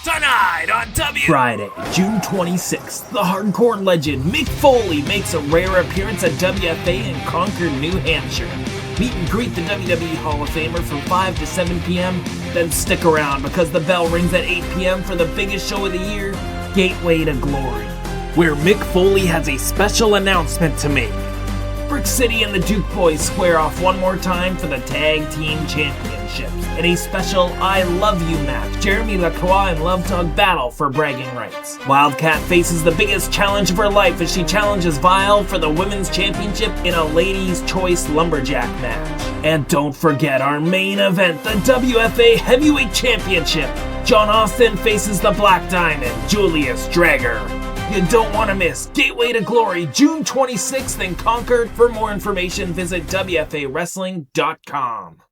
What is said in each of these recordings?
Tonight on Friday, June 26th, the hardcore legend Mick Foley makes a rare appearance at WFA in Concord, New Hampshire. Meet and greet the WWE Hall of Famer from 5 to 7 p.m. Then stick around because the bell rings at 8 p.m. for the biggest show of the year, Gateway to Glory, where Mick Foley has a special announcement to make. Brick City and the Duke Boys square off one more time for the Tag Team Championships in a special I Love You match. Jeremy LaCroix and Love Dog battle for bragging rights. Wildcat faces the biggest challenge of her life as she challenges Vile for the Women's Championship in a Ladies' Choice Lumberjack match. And don't forget our main event, the WFA Heavyweight Championship. John Austin faces the Black Diamond, Julius Drager. You don't want to miss Gateway to Glory, June 26th in Concord. For more information, visit WFAWrestling.com.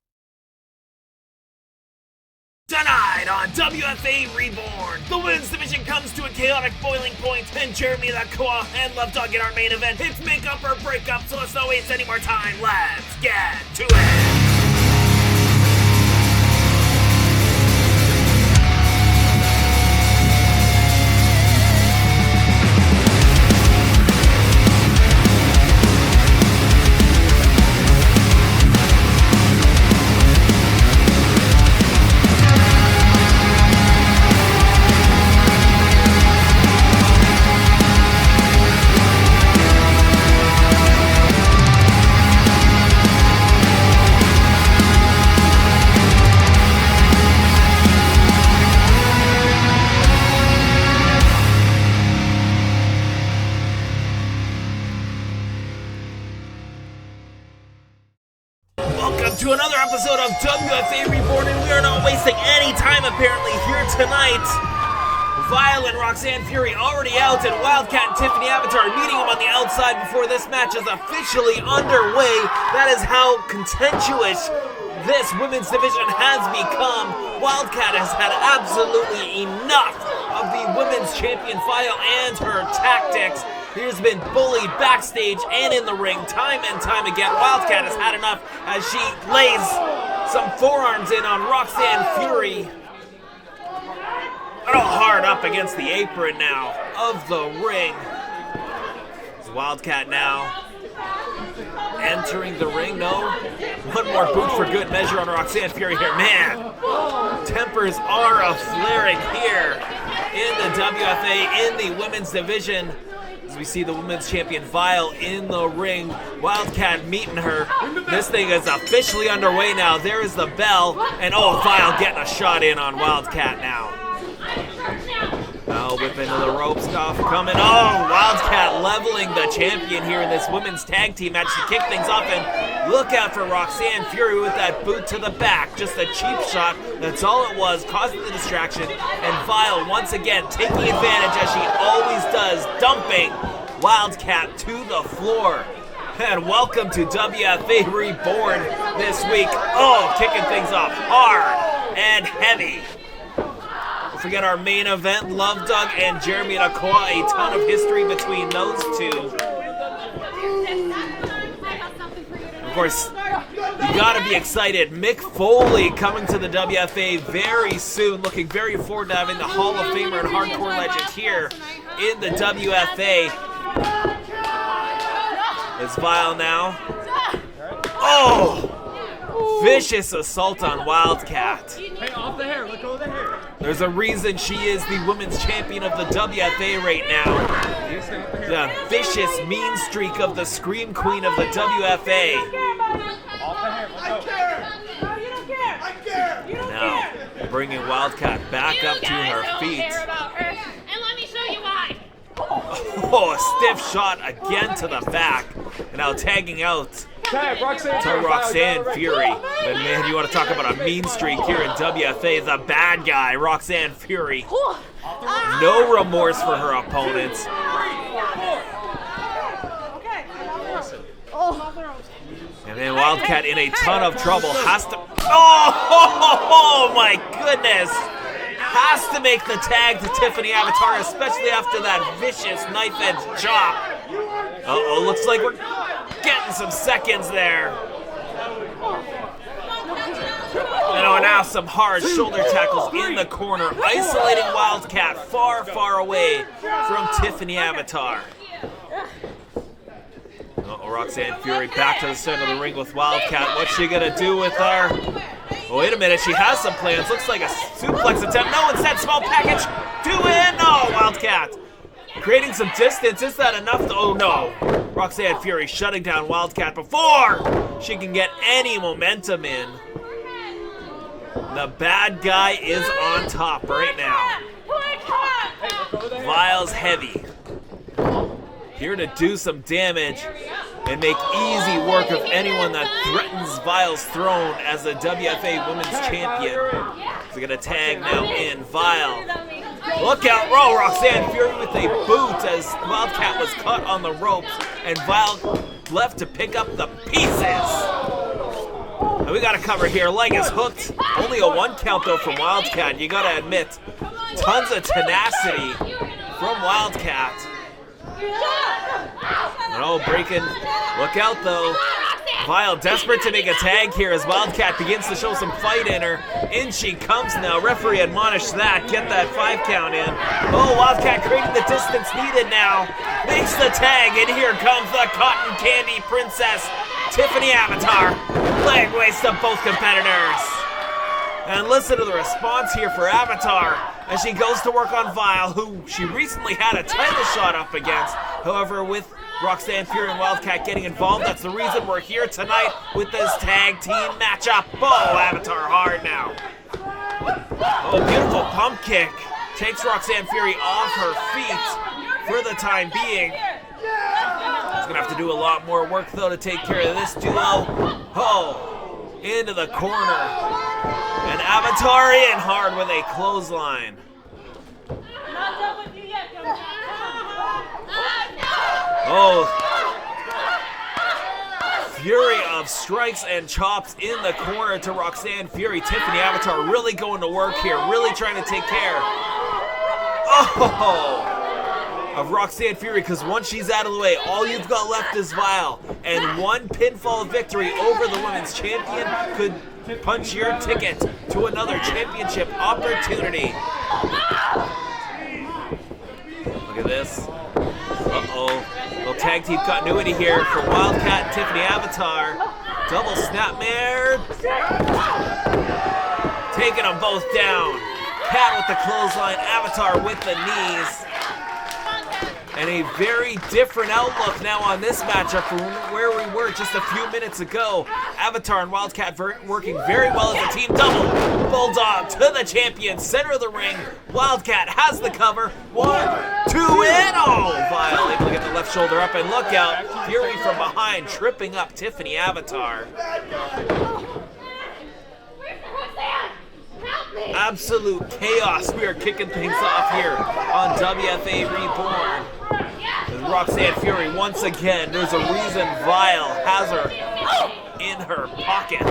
Tonight on WFA Reborn, the women's division comes to a chaotic boiling point, and Jeremy LaCroix and Love Dog in our main event. It's make up or break up, so let's not waste any more time. Let's get to it. To another episode of WFA Reborn, and we are not wasting any time apparently here tonight. Vile and Roxanne Fury already out, and Wildcat and Tiffany Avatar meeting them on the outside before this match is officially underway. That is how contentious this women's division has become. Wildcat has had absolutely enough of the women's champion Vile and her tactics. He's been bullied backstage and in the ring time and time again. Wildcat has had enough as she lays some forearms in on Roxanne Fury. A little hard up against the apron now of the ring. It's Wildcat now entering the ring. No, one more boot for good measure on Roxanne Fury here. Man, tempers are a-flaring here in the WFA in the women's division. As we see the women's champion Vile in the ring, Wildcat meeting her. This thing is officially underway now. There is the bell, and Vile getting a shot in on Wildcat now. Whip into the rope stuff coming. Wildcat leveling the champion here in this women's tag team match to kick things off, and look out for Roxanne Fury with that boot to the back. Just a cheap shot. That's all it was, causing the distraction. And Vile once again taking advantage as she always does, dumping Wildcat to the floor. And welcome to WFA Reborn this week. Kicking things off hard and heavy. Don't forget our main event, Love Dog and Jeremy LaCroix. A ton of history between those two. Of course, you gotta be excited. Mick Foley coming to the WFA very soon. Looking very forward to having the Hall of Famer and hardcore legend here in the WFA. It's Vile now. Vicious assault on Wildcat. Hey, off the hair, let go of the hair. There's a reason she is the women's champion of the WFA right now. The vicious mean streak of the Scream Queen of the WFA. Off the hair, let go. I care. Now, bringing Wildcat back up to her feet. And let me show you why. A stiff shot again to the back. And now tagging out Tag, Roxanne to Roxanne Fury. But man, you want to talk about a mean streak here in WFA. The bad guy, Roxanne Fury. No remorse for her opponents. And then Wildcat in a ton of trouble. Has to... Oh my goodness. Has to make the tag to Tiffany Avatar, especially after that vicious knife edge chop. Looks like we're getting some seconds there. And Oh, now some hard shoulder tackles in the corner, isolating Wildcat far, far away from Tiffany Avatar. Uh-oh, Roxanne Fury back to the center of the ring with Wildcat. What's she gonna do with her? Oh, wait a minute, she has some plans. Looks like a suplex attempt. No, instead, small package. 2 in. No, Wildcat. Creating some distance. Is that enough? Oh, no. Roxanne Fury shutting down Wildcat before she can get any momentum in. The bad guy is on top right now. Vile's heavy. Here to do some damage and make easy work of anyone that threatens Vile's throne as the WFA Women's Champion. They're gonna tag now in Vile. Look out, Roxanne Fury with a boot as Wildcat was cut on the ropes and Vile left to pick up the pieces. And we got a cover here. Leg is hooked. Only a 1 count though from Wildcat. You gotta admit, tons of tenacity from Wildcat. Oh, breaking. Look out though. Vile desperate to make a tag here as Wildcat begins to show some fight in her. In she comes now. Referee admonished that. Get that 5 count in. Oh, Wildcat creating the distance needed now. Makes the tag, and here comes the Cotton Candy Princess, Tiffany Avatar. Leg waste of both competitors. And listen to the response here for Avatar as she goes to work on Vile, who she recently had a title shot up against. However, with Roxanne Fury and Wildcat getting involved, that's the reason we're here tonight with this tag team matchup. Oh, Avatar hard now. Oh, beautiful pump kick. Takes Roxanne Fury off her feet for the time being. She's gonna have to do a lot more work though to take care of this duo. Oh, into the corner. And Avatar in hard with a clothesline. Oh, fury of strikes and chops in the corner to Roxanne Fury. Tiffany Avatar really going to work here, really trying to take care of Roxanne Fury, because once she's out of the way, all you've got left is Vile. And 1 pinfall victory over the women's champion could punch your ticket to another championship opportunity. Look at this. Uh-oh. Little tag team continuity here for Wildcat and Tiffany Avatar. Double snapmare. Taking them both down. Cat with the clothesline, Avatar with the knees. And a very different outlook now on this matchup from where we were just a few minutes ago. Avatar and Wildcat working very well as a team. Double Bulldog to the champion, center of the ring. Wildcat has the cover. 1, 2, in. Oh, Vile able to get the left shoulder up, and look out. Fury from behind, tripping up Tiffany Avatar. Absolute chaos. We are kicking things off here on WFA Reborn. And Roxanne Fury once again, there's a reason Vile has her in her pocket.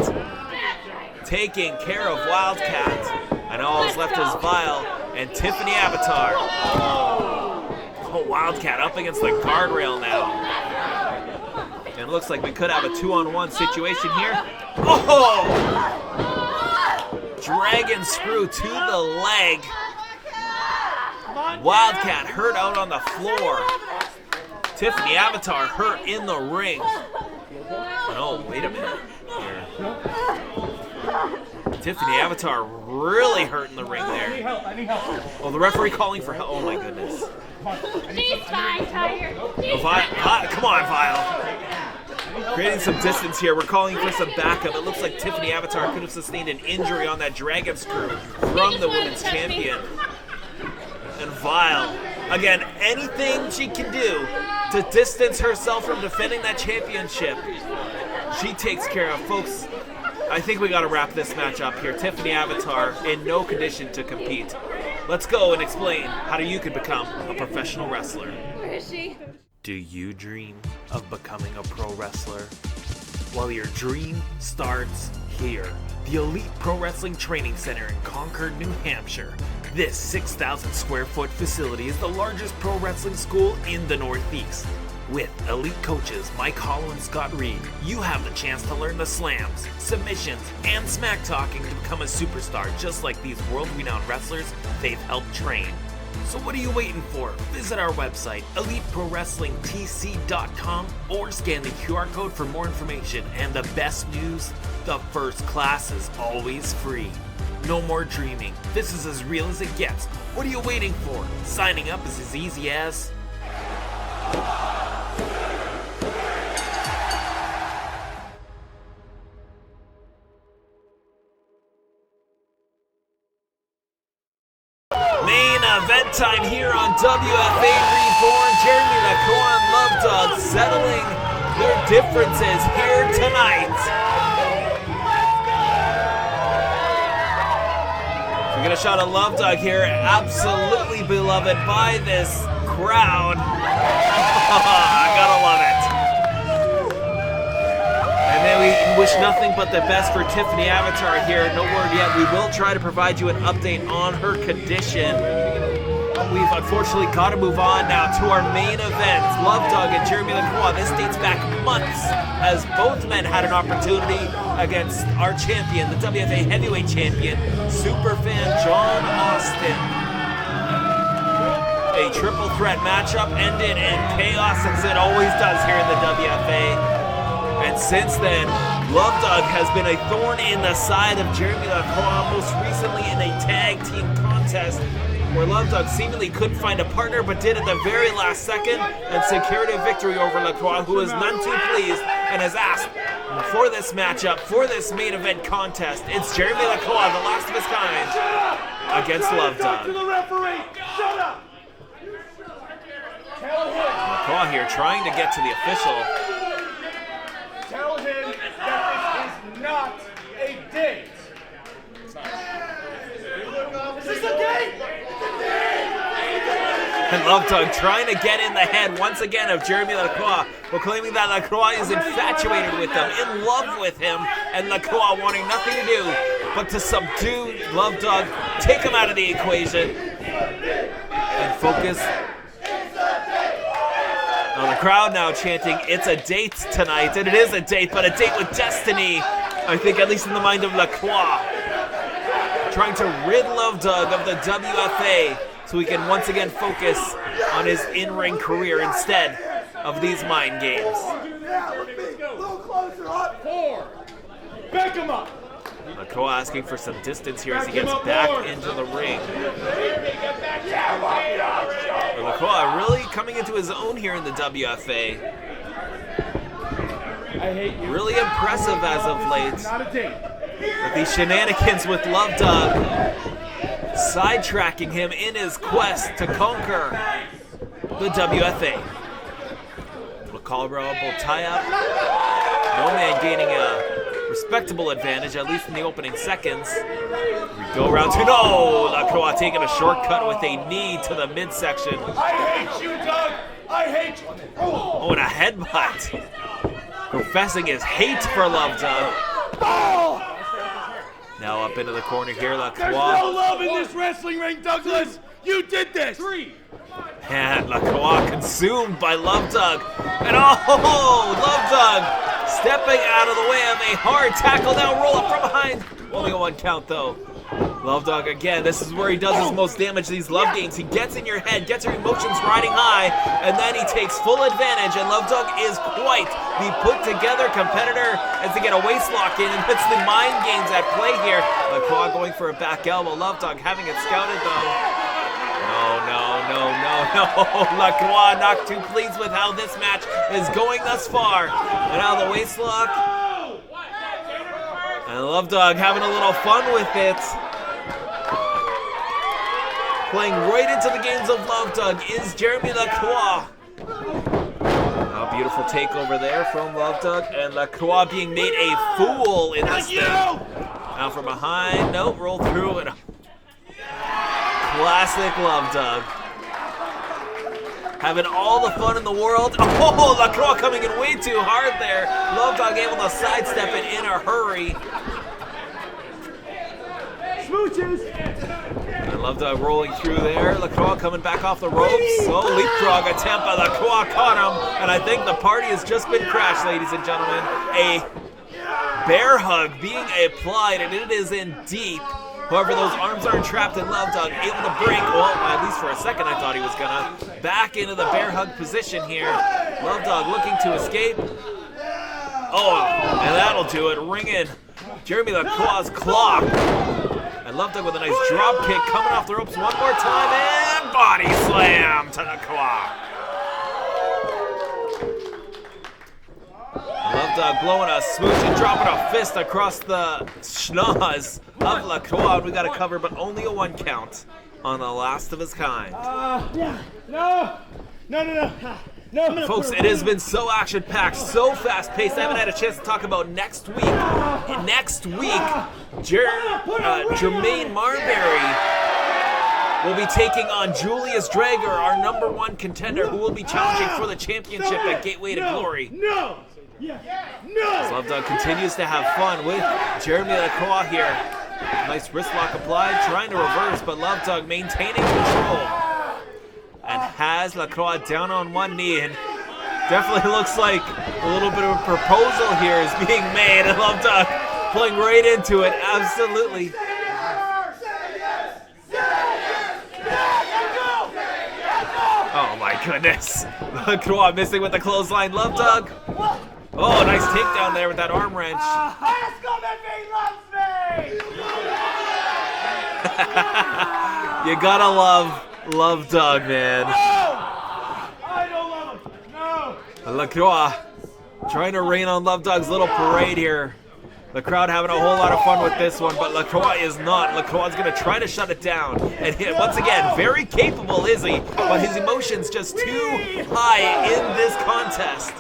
Taking care of Wildcat. And all that's left is Vile and Tiffany Avatar. Oh, Wildcat up against the guardrail now. And it looks like we could have a 2-on-1 situation here. Oh! Dragon screw to the leg. Wildcat hurt out on the floor. Tiffany Avatar hurt in the ring. Oh, wait a minute. Tiffany Avatar really hurt in the ring there. Oh, the referee calling for help. Oh my goodness. She's fine, Tiger. Come on, Vile. Creating some distance here. We're calling for some backup. It looks like Tiffany Avatar could have sustained an injury on that dragon screw from the women's champion. And Vile, again, anything she can do to distance herself from defending that championship, she takes care of. Folks, I think we got to wrap this match up here. Tiffany Avatar in no condition to compete. Let's go and explain how you can become a professional wrestler. Where is she? Do you dream of becoming a pro wrestler? Well, your dream starts here. The Elite Pro Wrestling Training Center in Concord, New Hampshire. This 6,000 square foot facility is the largest pro wrestling school in the Northeast. With elite coaches Mike Hollow and Scott Reed, you have the chance to learn the slams, submissions, and smack talking to become a superstar just like these world-renowned wrestlers they've helped train. So what are you waiting for? Visit our website, eliteprowrestlingtc.com, or scan the QR code for more information. And the best news, the first class is always free. No more dreaming. This is as real as it gets. What are you waiting for? Signing up is as easy as... Main event time here on WFA Reborn. Jeremy LaCroix and Love Dog settling their differences here tonight. We get a shot of Love Dog here, absolutely beloved by this crowd. I gotta love it. And then we wish nothing but the best for Tiffany Avatar here. No word yet. We will try to provide you an update on her condition. We've unfortunately got to move on now to our main event. Love Dog and Jeremy LaCroix. This dates back months as both men had an opportunity against our champion, the WFA Heavyweight Champion, Superfan John Austin. A triple threat matchup ended in chaos as it always does here in the WFA. And since then, Love Dog has been a thorn in the side of Jeremy LaCroix, most recently in a tag team contest where Love Dog seemingly couldn't find a partner but did at the very last second and secured a victory over LaCroix, who is none too pleased and has asked for this matchup, for this main event contest. It's Jeremy LaCroix, the last of his kind, against Love Dog. LaCroix here trying to get to the official. Tell him that this is not a date. Is this a date? And Love Dog trying to get in the head once again of Jeremy LaCroix, proclaiming that LaCroix is infatuated with him, in love with him, and LaCroix wanting nothing to do but to subdue Love Dog, take him out of the equation, and focus on the crowd now chanting, "It's a date tonight," and it is a date, but a date with destiny, I think, at least in the mind of LaCroix. Trying to rid Love Dog of the WFA so he can once again focus on his in-ring career instead of these mind games. Back him up. LaCroix asking for some distance here as he gets back into the ring. But LaCroix really coming into his own here in the WFA. Really impressive as of late. With these shenanigans with Love Dog, sidetracking him in his quest to conquer the WFA. Little collarbone tie-up. No man gaining a respectable advantage, at least in the opening seconds. We go around to LaCroix taking a shortcut with a knee to the midsection. I hate you, Doug. I hate you. Oh, and a headbutt. Professing his hate for Love Dog. Now up into the corner here, LaCroix. There's no love in this wrestling ring, Douglas. You did this. And LaCroix consumed by Love Dog. And Love Dog stepping out of the way of a hard tackle. Now roll up from behind. Only a one count though. Love Dog again. This is where he does his most damage. These love games. He gets in your head, gets your emotions riding high, and then he takes full advantage. And Love Dog is quite the put-together competitor as they get a waist lock in, and puts the mind games at play here. LaCroix going for a back elbow. Love Dog having it scouted though. No. LaCroix not too pleased with how this match is going thus far. And now the waist lock. And Love Dog having a little fun with it. Playing right into the games of Love Dog is Jeremy LaCroix. A beautiful takeover there from Love Dog. And LaCroix being made a fool in this thing. Now from behind. Nope, roll through. And classic Love Dog. Having all the fun in the world. Oh, LaCroix coming in way too hard there. Love Dog able to sidestep it in a hurry. Smooches. And Love Dog rolling through there. LaCroix coming back off the ropes. Oh, leapfrog attempt by LaCroix caught him. And I think the party has just been crashed, ladies and gentlemen. A bear hug being applied, and it is in deep. However, those arms aren't trapped, and Love Dog able to break. Well, at least for a second, I thought he was gonna. Back into the bear hug position here. Love Dog looking to escape. Oh, and that'll do it. Ring in Jeremy LaCroix's clock. And Love Dog with a nice drop kick coming off the ropes one more time, and body slam to LaCroix. Love Dog blowing a smooch and dropping a fist across the schnoz of LaCroix. We got to cover, but only a 1 count on the last of his kind. No. Folks, it has been so action-packed, so fast-paced. I haven't had a chance to talk about next week. Next week, Jermaine Marbury will be taking on Julius Drager, our #1 contender, who will be challenging for the championship at Gateway to Glory. Love Dog continues to have fun with Jeremy LaCroix here. Nice wrist lock applied, trying to reverse, but Love Dog maintaining control. And has LaCroix down on one knee, and definitely looks like a little bit of a proposal here is being made, and Love Dog pulling right into it, absolutely. Oh my goodness. LaCroix missing with the clothesline. Love Dog. Oh, nice takedown there with that arm wrench. You gotta love Love Dog, man. I don't love him. No. LaCroix trying to rain on Love Dog's little parade here. The crowd having a whole lot of fun with this one, but LaCroix is not. LaCroix is going to try to shut it down. And once again, very capable is he, but his emotions just too high in this contest.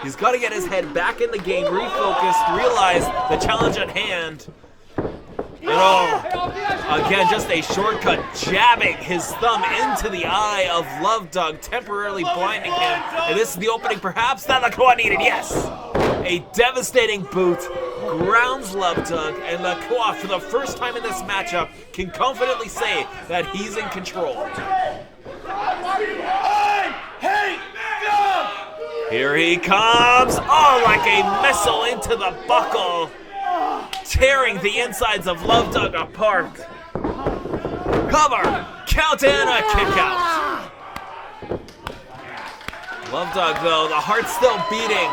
He's got to get his head back in the game, refocused, realize the challenge at hand. Again, just a shortcut, jabbing his thumb into the eye of Love Dog, temporarily blinding him. And this is the opening perhaps that LaCroix needed, yes! A devastating boot, grounds Love Dog, and LaCroix, for the first time in this matchup, can confidently say that he's in control. Here he comes! Oh, like a missile into the buckle, tearing the insides of Love Dog apart. Cover, count in, a kick out. Love Dog, though, the heart's still beating.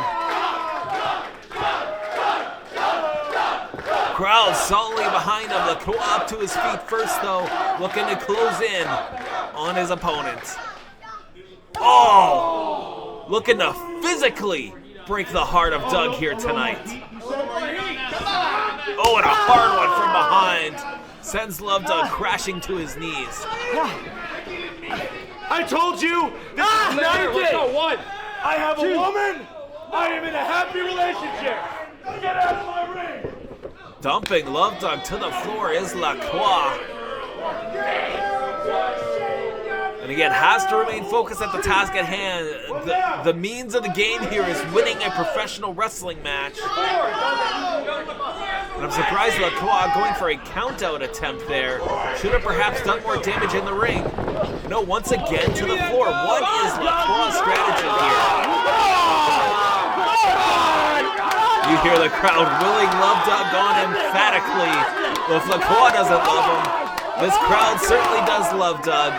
Crowd solidly behind him. LaCroix up to his feet first, though, looking to close in on his opponent. Oh! Looking to physically break the heart of Doug here tonight. Oh, and a hard one from behind. Sends Love Dog crashing to his knees. I told you, this is not a day. I have a woman. I am in a happy relationship. Get out of my ring. Dumping Love Dog to the floor is LaCroix. And again, has to remain focused at the task at hand. The means of the game here is winning a professional wrestling match. And I'm surprised LaCroix going for a count-out attempt there. Should have perhaps done more damage in the ring. No, once again to the floor. What is LaCroix's strategy here? You hear the crowd willing Love Dog on emphatically. Well, if LaCroix doesn't love him, this crowd certainly does love Doug.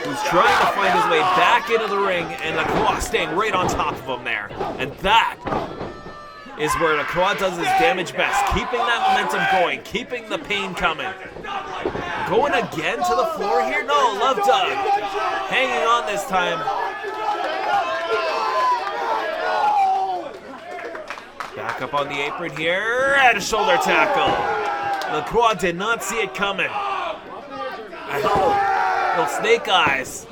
Who's trying to find his way back into the ring, and LaCroix staying right on top of him there. And that is where LaCroix does his damage best, keeping that momentum going, keeping the pain coming. Going again to the floor here? No, Love Dog hanging on this time. Back up on the apron here, and a shoulder tackle. LaCroix did not see it coming. Little snake eyes.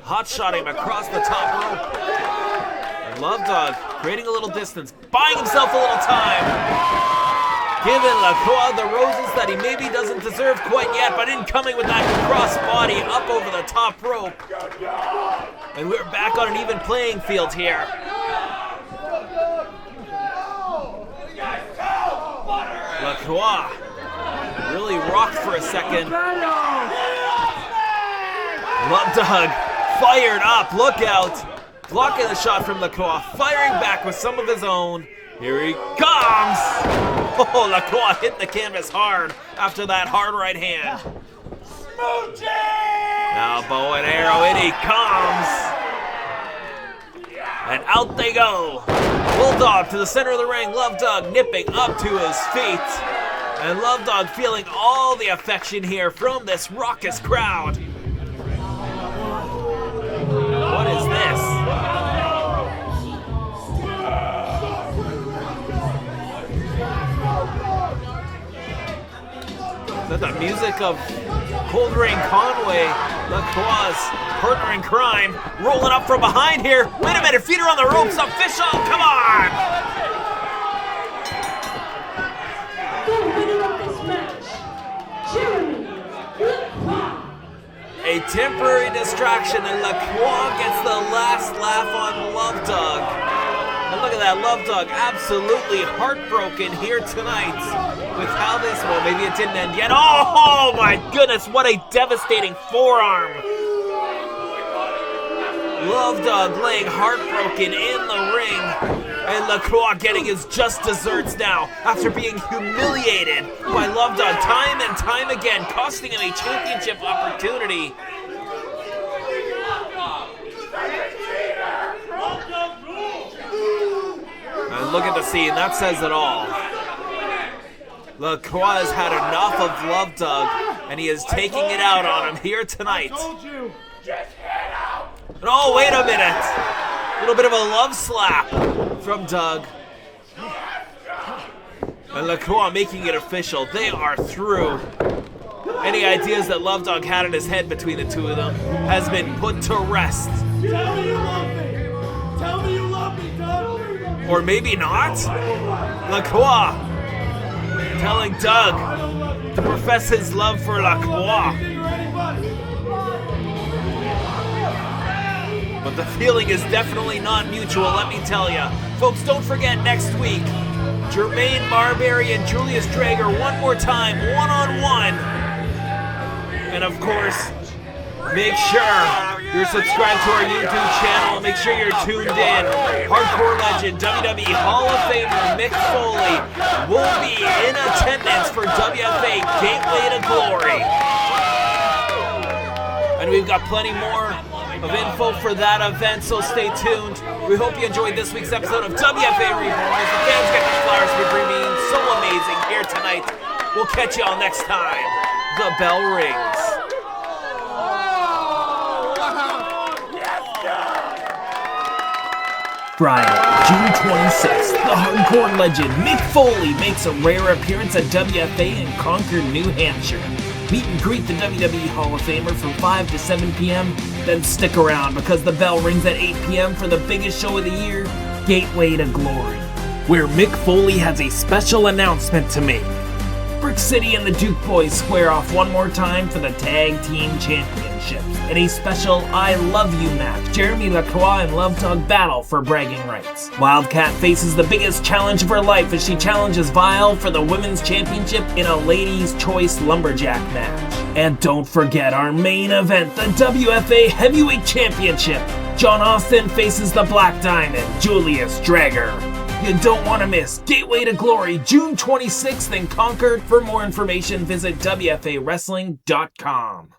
Hot-shot him across the top rope. And Love Dog creating a little distance, buying himself a little time. Giving LaCroix the roses that he maybe doesn't deserve quite yet, but incoming with that cross body up over the top rope. And we're back on an even playing field here. LaCroix really rocked for a second. Love Dog fired up, look out. Blocking the shot from LaCroix, firing back with some of his own. Here he comes. Oh, LaCroix hit the canvas hard after that hard right hand. Now bow and arrow, in he comes. And out they go. Bulldog to the center of the ring. Love Dog nipping up to his feet. And Love Dog feeling all the affection here from this raucous crowd. What is this? Is that the music of Cold Rain Conway, LaCroix's partner in crime, rolling up from behind here. Wait a minute, feet are on the ropes, official, come on! A temporary distraction, and LaCroix gets the last laugh on Love Dog. And look at that, Love Dog absolutely heartbroken here tonight with how this, well, maybe it didn't end yet. Oh my goodness, what a devastating forearm. Love Dog laying heartbroken in the ring. And LaCroix getting his just desserts now after being humiliated by Love Dog time and time again, costing him a championship opportunity. And look at the scene, that says it all. LaCroix has had enough of Love Dog, and he is taking it out on him here tonight. Oh, wait a minute. A little bit of a love slap from Doug. And LaCroix making it official. They are through. Any ideas that Love Dog had in his head between the two of them has been put to rest. Tell me you love me. Tell me you love me, Doug. Or maybe not. LaCroix telling Doug to profess his love for LaCroix. But the feeling is definitely not mutual, let me tell you. Folks, don't forget next week, Jermaine Marbury and Julius Drager one more time, one-on-one. And of course, make sure you're subscribed to our YouTube channel. Make sure you're tuned in. Hardcore legend, WWE Hall of Famer Mick Foley will be in attendance for WFA Gateway to Glory. And we've got plenty more of info for that event, so stay tuned. We hope you enjoyed this week's episode of WFA Reborn. As the fans get the flowers for being so amazing here tonight. We'll catch you all next time. The bell rings. Friday, June 26th, the hardcore legend Mick Foley makes a rare appearance at WFA in Concord, New Hampshire. Meet and greet the WWE Hall of Famer from 5 to 7 p.m. Then stick around because the bell rings at 8 p.m. for the biggest show of the year, Gateway to Glory, where Mick Foley has a special announcement to make. Brick City and the Duke Boys square off one more time for the Tag Team Championships in a special I Love You match. Jeremy LaCroix and Love Dog battle for bragging rights. Wildcat faces the biggest challenge of her life as she challenges Vile for the Women's Championship in a Ladies' Choice Lumberjack match. And don't forget our main event, the WFA Heavyweight Championship. John Austin faces the Black Diamond, Julius Drager. You don't want to miss Gateway to Glory, June 26th in Concord. For more information, visit WFAWrestling.com.